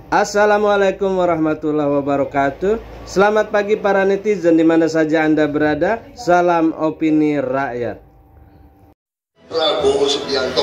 Assalamualaikum warahmatullahi wabarakatuh. Selamat pagi para netizen di mana saja Anda berada. Salam opini rakyat. Prabowo Subianto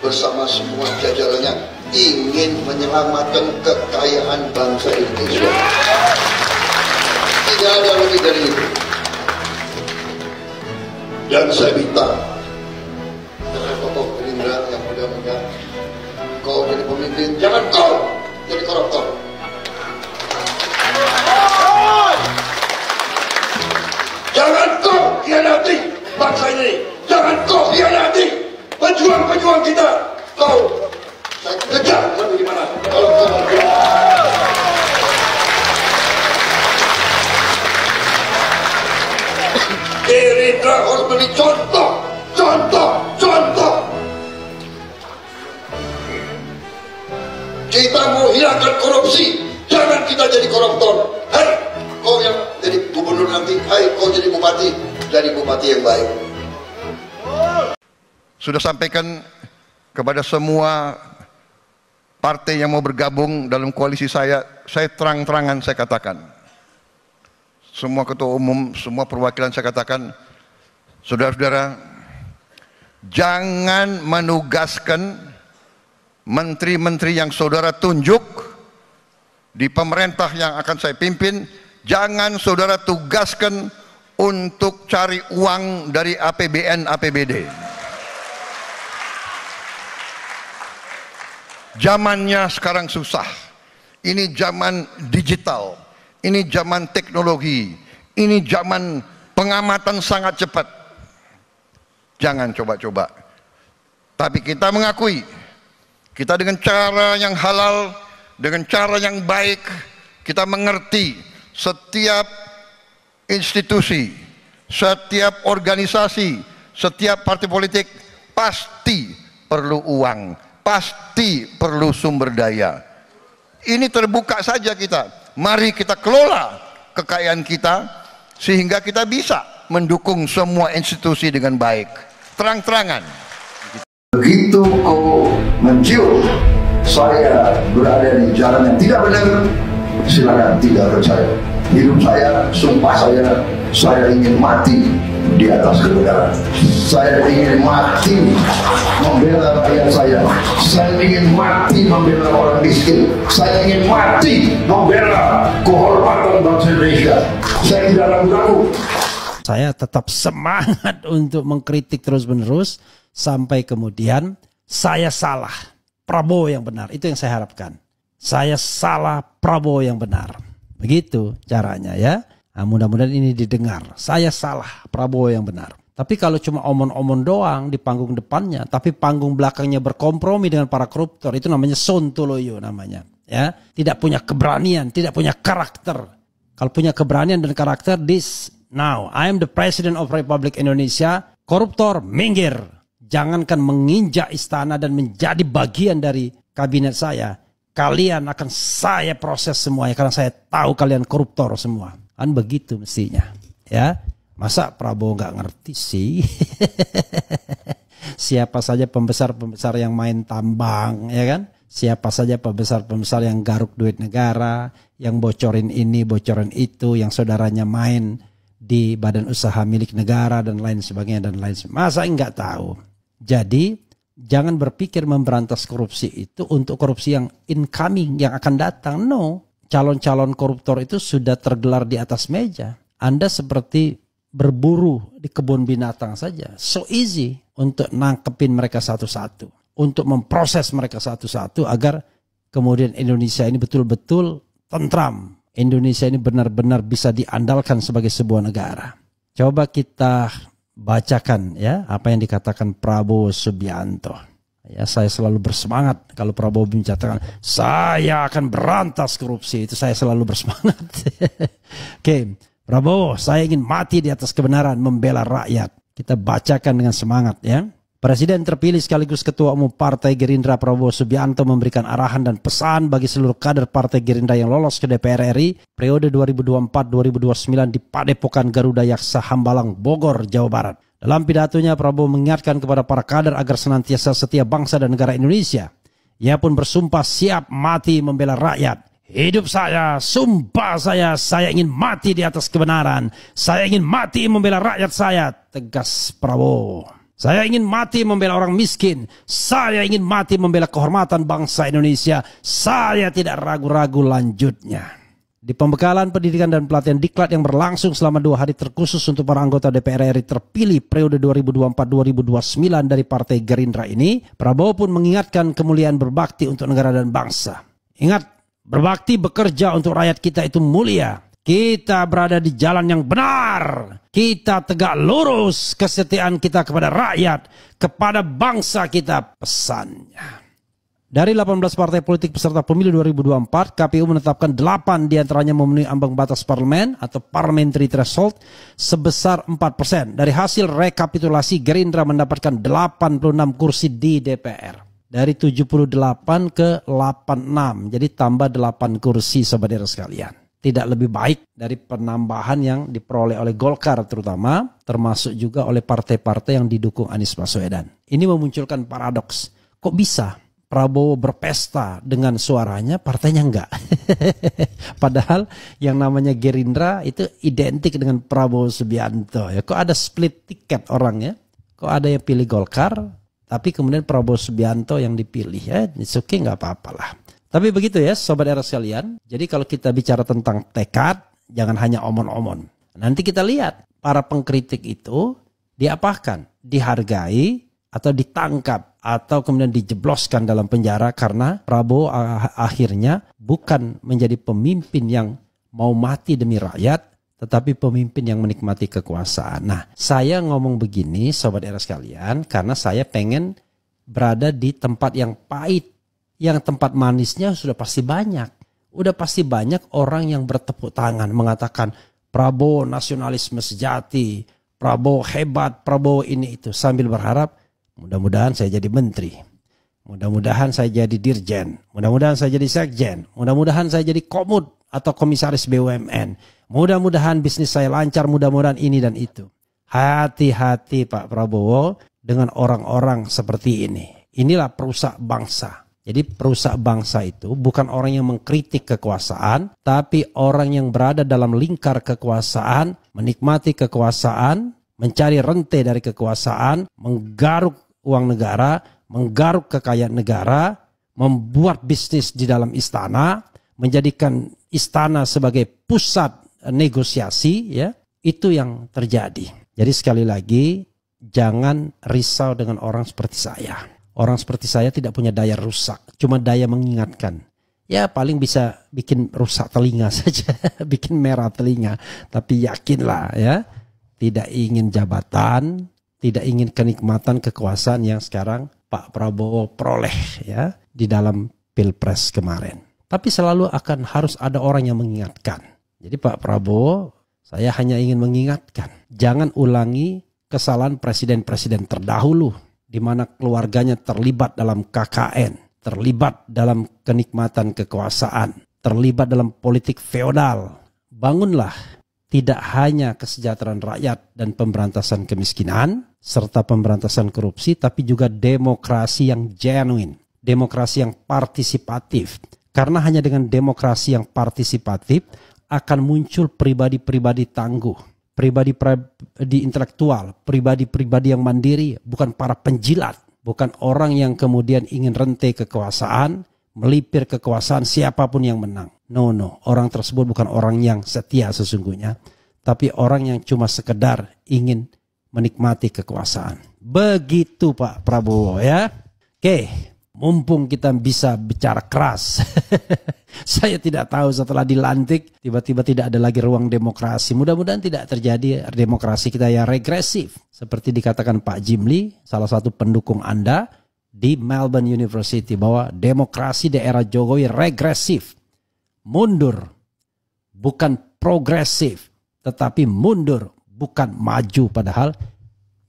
bersama semua jajarannya ingin menyelamatkan kekayaan bangsa Indonesia. Tidak ada lebih dari itu. Dan saya minta dengan tokoh Gerindra yang muda-muda, kau jadi pemimpin, jangan kau jadi koruptor. Jangan kau khianati bangsa ini. Jangan kau khianati pejuang-pejuang kita. Kau saya kejar kamu di mana? Kalau kau Gerindra harus beri contoh. Kita mau hilangkan korupsi, jangan kita jadi koruptor. Hai, kau yang jadi gubernur nanti, hai kau jadi bupati yang baik. Sudah sampaikan kepada semua partai yang mau bergabung dalam koalisi saya terang-terangan saya katakan. Semua ketua umum, semua perwakilan saya katakan, saudara-saudara, jangan menugaskan menteri-menteri yang saudara tunjuk di pemerintah yang akan saya pimpin, jangan saudara tugaskan untuk cari uang dari APBN, APBD. Zamannya sekarang susah. Ini zaman digital, ini zaman teknologi, ini zaman pengamatan sangat cepat. Jangan coba-coba. Tapi kita mengakui, kita dengan cara yang halal, dengan cara yang baik, kita mengerti setiap institusi, setiap organisasi, setiap partai politik pasti perlu uang, pasti perlu sumber daya. Ini terbuka saja kita. Mari kita kelola kekayaan kita sehingga kita bisa mendukung semua institusi dengan baik. Terang-terangan. Begitu kau mencium saya berada di jalan yang tidak benar, silakan tidak percaya. Hidup saya, sumpah saya ingin mati di atas kebenaran. Saya ingin mati membela rakyat saya. Saya ingin mati membela orang miskin. Saya ingin mati membela kehormatan bangsa Indonesia. Saya tidak ragu-ragu. Saya tetap semangat untuk mengkritik terus-menerus sampai kemudian saya salah, Prabowo yang benar. Itu yang saya harapkan. Saya salah, Prabowo yang benar. Begitu caranya ya. Nah, mudah-mudahan ini didengar. Saya salah, Prabowo yang benar. Tapi kalau cuma omon-omon doang di panggung depannya, tapi panggung belakangnya berkompromi dengan para koruptor, itu namanya sontoloyo namanya. Ya, tidak punya keberanian, tidak punya karakter. Kalau punya keberanian dan karakter, now I am the President of Republik Indonesia. Koruptor minggir. Jangankan menginjak istana dan menjadi bagian dari kabinet saya. Kalian akan saya proses semuanya karena saya tahu kalian koruptor semua. Kan begitu mestinya. Ya, masa Prabowo nggak ngerti sih? Siapa saja pembesar-pembesar yang main tambang, ya kan? Siapa saja pembesar-pembesar yang garuk duit negara, yang bocorin ini, bocorin itu, yang saudaranya main di badan usaha milik negara dan lain sebagainya dan lain sebagainya. Masa nggak tahu? Jadi jangan berpikir memberantas korupsi itu untuk korupsi yang incoming, yang akan datang. No, calon-calon koruptor itu sudah tergelar di atas meja. Anda seperti berburu di kebun binatang saja. So easy untuk nangkepin mereka satu-satu. Untuk memproses mereka satu-satu agar kemudian Indonesia ini betul-betul tentram. Indonesia ini benar-benar bisa diandalkan sebagai sebuah negara. Coba kita bacakan ya apa yang dikatakan Prabowo Subianto. Ya, saya selalu bersemangat kalau Prabowo menyatakan saya akan berantas korupsi, itu saya selalu bersemangat. Oke, Prabowo, saya ingin mati di atas kebenaran, membela rakyat. Kita bacakan dengan semangat ya. Presiden terpilih sekaligus Ketua Umum Partai Gerindra Prabowo Subianto memberikan arahan dan pesan bagi seluruh kader Partai Gerindra yang lolos ke DPR RI periode 2024-2029 di Padepokan Garuda Yaksa Hambalang, Bogor, Jawa Barat. Dalam pidatonya, Prabowo mengingatkan kepada para kader agar senantiasa setia bangsa dan negara Indonesia. Ia pun bersumpah siap mati membela rakyat. Hidup saya, sumpah saya ingin mati di atas kebenaran. Saya ingin mati membela rakyat saya, tegas Prabowo. Saya ingin mati membela orang miskin. Saya ingin mati membela kehormatan bangsa Indonesia. Saya tidak ragu-ragu lanjutnya. Di pembekalan pendidikan dan pelatihan diklat yang berlangsung selama 2 hari terkhusus untuk para anggota DPR RI terpilih periode 2024-2029 dari Partai Gerindra ini, Prabowo pun mengingatkan kemuliaan berbakti untuk negara dan bangsa. Ingat, berbakti bekerja untuk rakyat kita itu mulia. Kita berada di jalan yang benar. Kita tegak lurus kesetiaan kita kepada rakyat, kepada bangsa kita, pesannya. Dari 18 partai politik peserta pemilu 2024, KPU menetapkan 8 diantaranya memenuhi ambang batas parlemen atau parliamentary threshold sebesar 4%. Dari hasil rekapitulasi, Gerindra mendapatkan 86 kursi di DPR. Dari 78 ke 86, jadi tambah 8 kursi saudara sekalian. Tidak lebih baik dari penambahan yang diperoleh oleh Golkar terutama, termasuk juga oleh partai-partai yang didukung Anies Baswedan. Ini memunculkan paradoks. Kok bisa Prabowo berpesta dengan suaranya, partainya enggak? Padahal yang namanya Gerindra itu identik dengan Prabowo Subianto. Ya, kok ada split tiket orangnya? Kok ada yang pilih Golkar, tapi kemudian Prabowo Subianto yang dipilih? Ya, it's okay, nggak apa-apalah. Tapi begitu ya, sobat era sekalian. Jadi kalau kita bicara tentang tekad, jangan hanya omon-omon. Nanti kita lihat para pengkritik itu diapakan, dihargai atau ditangkap, atau kemudian dijebloskan dalam penjara karena Prabowo akhirnya bukan menjadi pemimpin yang mau mati demi rakyat, tetapi pemimpin yang menikmati kekuasaan. Nah, saya ngomong begini sobat era sekalian karena saya pengen berada di tempat yang pahit. Yang tempat manisnya sudah pasti banyak. Udah pasti banyak orang yang bertepuk tangan mengatakan Prabowo nasionalisme sejati, Prabowo hebat, Prabowo ini itu, sambil berharap mudah-mudahan saya jadi menteri, mudah-mudahan saya jadi dirjen, mudah-mudahan saya jadi sekjen, mudah-mudahan saya jadi komut atau komisaris BUMN, mudah-mudahan bisnis saya lancar, mudah-mudahan ini dan itu. Hati-hati Pak Prabowo dengan orang-orang seperti ini. Inilah perusak bangsa. Jadi perusak bangsa itu bukan orang yang mengkritik kekuasaan, tapi orang yang berada dalam lingkar kekuasaan, menikmati kekuasaan, mencari rente dari kekuasaan, menggaruk uang negara, menggaruk kekayaan negara, membuat bisnis di dalam istana, menjadikan istana sebagai pusat negosiasi, ya, itu yang terjadi. Jadi sekali lagi, jangan risau dengan orang seperti saya. Orang seperti saya tidak punya daya rusak, cuma daya mengingatkan. Ya paling bisa bikin rusak telinga saja, bikin merah telinga. Tapi yakinlah ya, tidak ingin jabatan, tidak ingin kenikmatan kekuasaan yang sekarang Pak Prabowo peroleh ya di dalam Pilpres kemarin. Tapi selalu akan harus ada orang yang mengingatkan. Jadi Pak Prabowo, saya hanya ingin mengingatkan, jangan ulangi kesalahan presiden-presiden terdahulu, di mana keluarganya terlibat dalam KKN, terlibat dalam kenikmatan kekuasaan, terlibat dalam politik feodal. Bangunlah tidak hanya kesejahteraan rakyat dan pemberantasan kemiskinan, serta pemberantasan korupsi, tapi juga demokrasi yang genuine, demokrasi yang partisipatif. Karena hanya dengan demokrasi yang partisipatif akan muncul pribadi-pribadi tangguh, pribadi intelektual, pribadi-pribadi yang mandiri, bukan para penjilat, bukan orang yang kemudian ingin rente kekuasaan, melipir kekuasaan siapapun yang menang. No, orang tersebut bukan orang yang setia sesungguhnya, tapi orang yang cuma sekedar ingin menikmati kekuasaan. Begitu Pak Prabowo ya. Oke, mumpung kita bisa bicara keras. Saya tidak tahu setelah dilantik tiba-tiba tidak ada lagi ruang demokrasi. Mudah-mudahan tidak terjadi demokrasi kita yang regresif. Seperti dikatakan Pak Jimli, salah satu pendukung Anda di Melbourne University, bahwa demokrasi di era Jokowi regresif. Mundur, bukan progresif, tetapi mundur, bukan maju. Padahal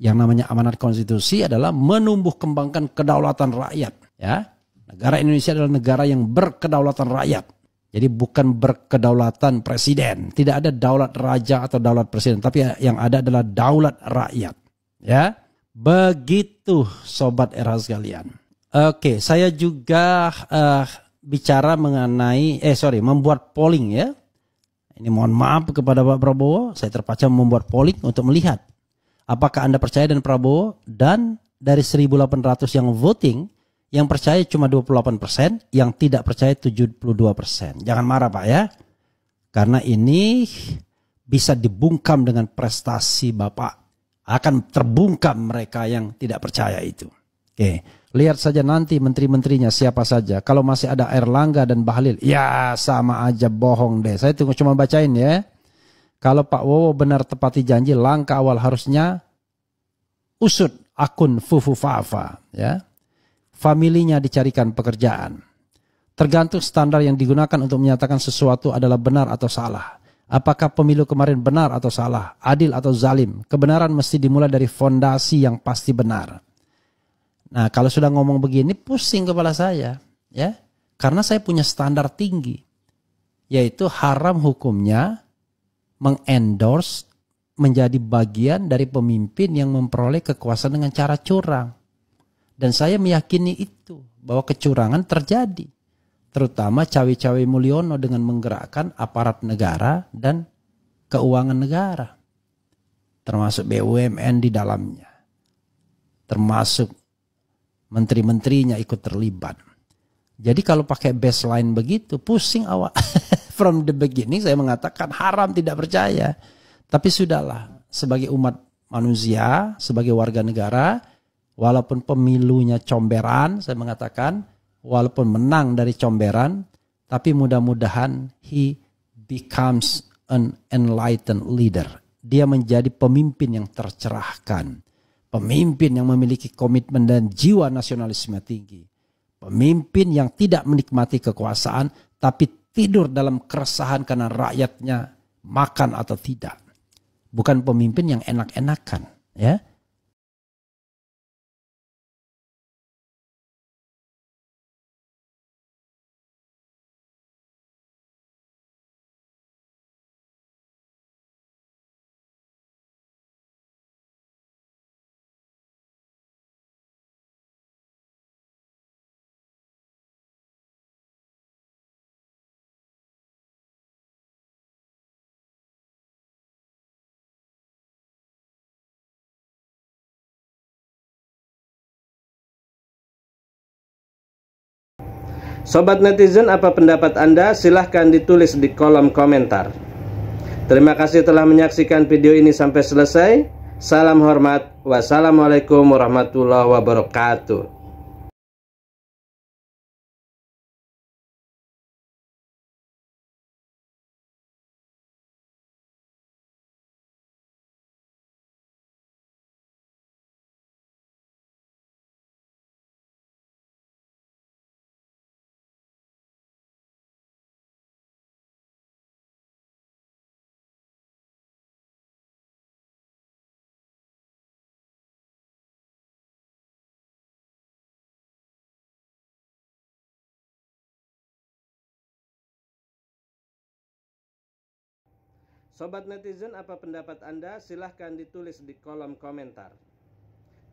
yang namanya amanat konstitusi adalah menumbuh kembangkan kedaulatan rakyat. Ya, negara Indonesia adalah negara yang berkedaulatan rakyat. Jadi bukan berkedaulatan presiden. Tidak ada daulat raja atau daulat presiden. Tapi yang ada adalah daulat rakyat. Ya, begitu sobat era sekalian. Oke, saya juga bicara mengenai, membuat polling ya. Ini mohon maaf kepada Pak Prabowo, saya terpaksa membuat polling untuk melihat apakah Anda percaya dengan Prabowo, dan dari 1.800 yang voting, yang percaya cuma 28%, yang tidak percaya 72%. Jangan marah Pak ya, karena ini bisa dibungkam dengan prestasi Bapak. Akan terbungkam mereka yang tidak percaya itu. Oke, lihat saja nanti menteri-menterinya siapa saja. Kalau masih ada Erlangga dan Bahlil, ya sama aja bohong deh. Saya tunggu cuma bacain ya. Kalau Pak Wowo benar tepati janji, langkah awal harusnya usut akun Fufu Fafa ya. Familinya dicarikan pekerjaan. Tergantung standar yang digunakan untuk menyatakan sesuatu adalah benar atau salah. Apakah pemilu kemarin benar atau salah, adil atau zalim? Kebenaran mesti dimulai dari fondasi yang pasti benar. Nah, kalau sudah ngomong begini pusing kepala saya, ya. Karena saya punya standar tinggi, yaitu haram hukumnya mengendorse menjadi bagian dari pemimpin yang memperoleh kekuasaan dengan cara curang. Dan saya meyakini itu, bahwa kecurangan terjadi. Terutama cawe-cawe Mulyono dengan menggerakkan aparat negara dan keuangan negara. Termasuk BUMN di dalamnya. Termasuk menteri-menterinya ikut terlibat. Jadi kalau pakai baseline begitu, pusing awak. From the beginning saya mengatakan haram, tidak percaya. Tapi sudahlah, sebagai umat manusia, sebagai warga negara, walaupun pemilunya comberan, saya mengatakan, walaupun menang dari comberan, tapi mudah-mudahan he becomes an enlightened leader. Dia menjadi pemimpin yang tercerahkan. Pemimpin yang memiliki komitmen dan jiwa nasionalisme tinggi. Pemimpin yang tidak menikmati kekuasaan, tapi tidur dalam keresahan karena rakyatnya makan atau tidak. Bukan pemimpin yang enak-enakan, ya. Sobat netizen, apa pendapat Anda? Silahkan ditulis di kolom komentar. Terima kasih telah menyaksikan video ini sampai selesai. Salam hormat. Wassalamualaikum warahmatullahi wabarakatuh. Sobat netizen, apa pendapat Anda? Silahkan ditulis di kolom komentar.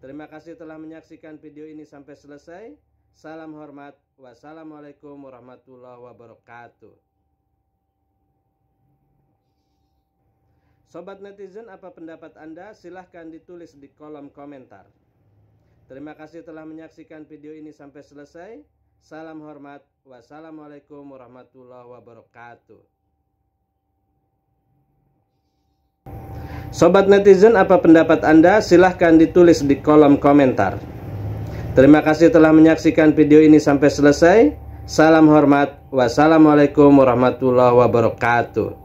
Terima kasih telah menyaksikan video ini sampai selesai. Salam hormat. Wassalamualaikum warahmatullahi wabarakatuh. Sobat netizen, apa pendapat Anda? Silahkan ditulis di kolom komentar. Terima kasih telah menyaksikan video ini sampai selesai. Salam hormat. Wassalamualaikum warahmatullahi wabarakatuh. Sobat netizen, apa pendapat Anda? Silahkan ditulis di kolom komentar. Terima kasih telah menyaksikan video ini sampai selesai. Salam hormat. Wassalamualaikum warahmatullahi wabarakatuh.